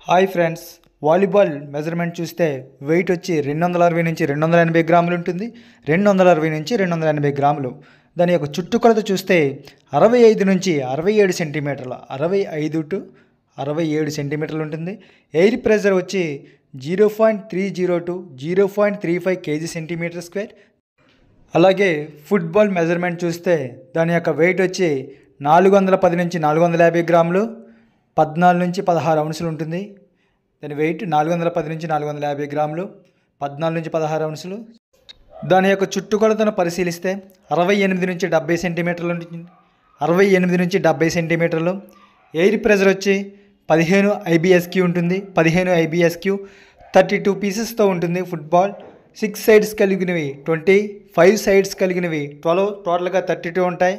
Hi friends, volleyball measurement చూస్తే wait వచ్చి 260 నుంచి 280 గ్రాములు ఉంటుంది. 260 నుంచి 280 గ్రాములు. దాని యొక్క చుట్టుకొలత చూస్తే 65 నుంచి 67 సెంటీమీటర్లు, 65 టు 67 సెంటీమీటర్లు ఉంటుంది. ఎయిర్ ప్రెషర్ వచ్చి 0.30 టు 0.35 కేజీ సెంటీమీటర్ స్క్వేర్. అలాగే ఫుట్బాల్ మెజర్మెంట్ చూస్తే దాని యొక్క వెయిట్ వచ్చి 410 నుంచి 450 గ్రాములు, 14 నుంచి 16 ఔన్సులు ఉంటుంది. దాని వెయిట్ 410 నుంచి 450 గ్రాములు, 14 నుంచి 16 ఔన్సులు. దాని యొక్క చుట్టుకొలతను పరిశీలిస్తే 68 నుంచి 70 సెంటీమీటర్లు ఉంటుంది. 68 నుంచి 70 సెంటీమీటర్లు. ఎయిర్ ప్రెషర్ వచ్చి 15 IBSQ ఉంటుంది. 15 IBSQ 32 పీసెస్తో ఉంటుంది. ఫుట్బాల్ 6 సైడ్స్ కలిగినవి 20, 5 సైడ్స్ కలిగినవి 12, టోటల్గా 32 ఉంటాయి.